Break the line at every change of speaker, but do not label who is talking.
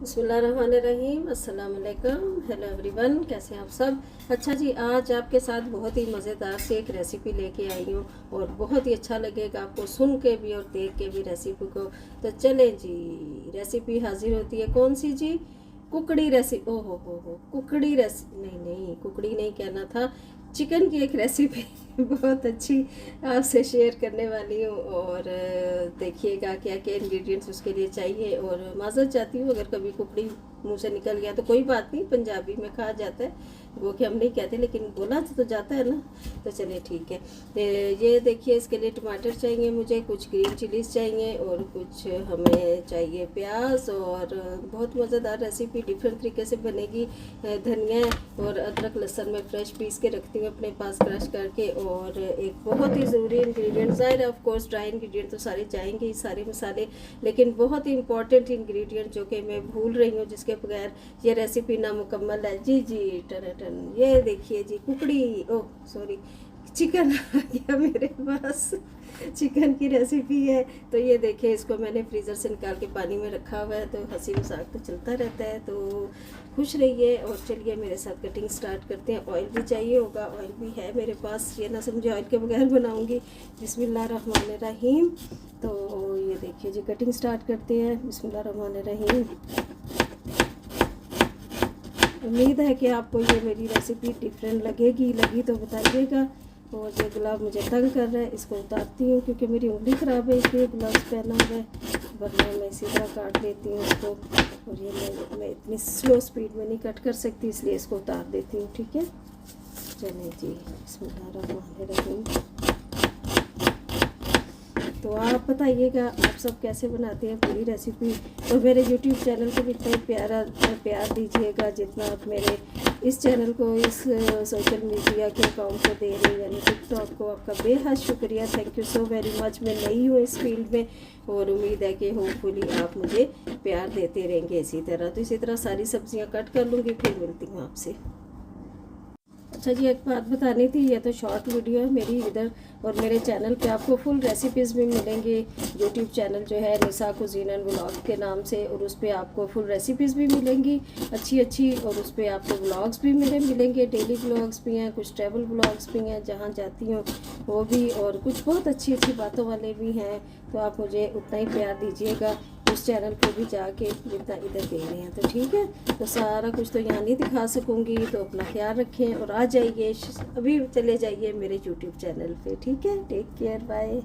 बिस्मिल्लाहिर्रहमानिर्रहीम, अस्सलाम वालेकुम, हेलो एवरीवन, कैसे हैं आप सब। अच्छा जी, आज आपके साथ बहुत ही मज़ेदार सी एक रेसिपी लेके आई हूँ और बहुत ही अच्छा लगेगा आपको सुन के भी और देख के भी रेसिपी को। तो चलें जी, रेसिपी हाजिर होती है। कौन सी जी? कुकड़ी रेसिपी। ओ हो, कुकड़ी रेसिपी नहीं नहीं, कुकड़ी नहीं कहना था, चिकन की एक रेसिपी बहुत अच्छी आपसे शेयर करने वाली हूँ। और देखिएगा क्या क्या इंग्रेडिएंट्स उसके लिए चाहिए। और माज़रत चाहती हूँ अगर कभी कुकड़ी मुंह से निकल गया तो कोई बात नहीं, पंजाबी में कहा जाता है, वो कि हम नहीं कहते लेकिन बोला तो जाता है ना। तो चलिए ठीक है। ये देखिए, इसके लिए टमाटर चाहिए मुझे, कुछ ग्रीन चिलीज़ चाहिए और कुछ हमें चाहिए प्याज। और बहुत मज़ेदार रेसिपी डिफरेंट तरीके से बनेगी। धनिया और अदरक लहसुन में फ्रेश पीस के रखती हूँ अपने पास क्रश करके। और एक बहुत ही ज़रूरी इंग्रेडिएंट, ज़ाहिर ऑफ कोर्स ड्राई इंग्रेडिएंट तो सारे जाएंगे ही, सारे मसाले, लेकिन बहुत ही इंपॉर्टेंट इंग्रेडिएंट जो कि मैं भूल रही हूँ, जिसके बगैर ये रेसिपी नामुकम्मल है। जी जी, टन ये देखिए जी, कुकड़ी, ओह सॉरी, चिकन आ गया मेरे पास। चिकन की रेसिपी है। तो ये देखिए, इसको मैंने फ्रीज़र से निकाल के पानी में रखा हुआ है, तो हंसी मजाक तो चलता रहता है। तो खुश रहिए और चलिए मेरे साथ कटिंग स्टार्ट करते हैं। ऑयल भी चाहिए होगा, ऑयल भी है मेरे पास, ये ना समझे ऑयल के बगैर बनाऊंगी। बिस्मिल्लाहिर्रहमानिर्रहीम। तो ये देखिए जी, कटिंग स्टार्ट करते हैं। बिस्मिल्लाहिर्रहमानिर्रहीम। उम्मीद है कि आपको ये मेरी रेसिपी डिफरेंट लगेगी, लगी तो बताइएगा। और ये गुलाब मुझे तंग कर रहा है, इसको उतारती हूँ क्योंकि मेरी उंगली ख़राब है, इसलिए ग्लव्स पहना हुआ है, वरना मैं इसी तरह काट देती हूँ इसको। और ये मैं इतनी स्लो स्पीड में नहीं कट कर सकती, इसलिए इसको उतार देती हूँ। ठीक है, चलिए जी, बिस्मिल्लाहिर्रहमानिर्रहीम। तो आप बताइएगा आप सब कैसे बनाते हैं पूरी रेसिपी। और मेरे यूट्यूब चैनल को भी इतना प्यार दीजिएगा जितना आप मेरे इस चैनल को, इस सोशल मीडिया के अकाउंट को दे रही हैं, यानी टिकटॉक को। आपका बेहद शुक्रिया, thank you so very much. मैं नई हूँ इस फील्ड में और उम्मीद है कि होपफुली आप मुझे प्यार देते रहेंगे इसी तरह। तो इसी तरह सारी सब्जियाँ कट कर लूँगी, फिर मिलती हूँ आपसे। अच्छा जी, एक बात बतानी थी, ये तो शॉर्ट वीडियो है मेरी इधर, और मेरे चैनल पे आपको फुल रेसिपीज़ भी मिलेंगी। यूट्यूब चैनल जो है निसा कुजीन एंड व्लॉग के नाम से, और उस पर आपको फुल रेसिपीज़ भी मिलेंगी अच्छी अच्छी। और उस पर आपको व्लॉग्स भी मिलेंगे, डेली व्लॉग्स भी हैं, कुछ ट्रैवल व्लॉग्स भी हैं जहाँ जाती हूँ वो भी, और कुछ बहुत अच्छी अच्छी बातों वाले भी हैं। तो आप मुझे उतना ही प्यार दीजिएगा उस चैनल को भी जाके जितना इधर दे रहे हैं। तो ठीक है, तो सारा कुछ तो यहाँ नहीं दिखा सकूँगी, तो अपना ख्याल रखें और आ जाइए, अभी चले जाइए मेरे यूट्यूब चैनल पे। ठीक है, टेक केयर, बाय।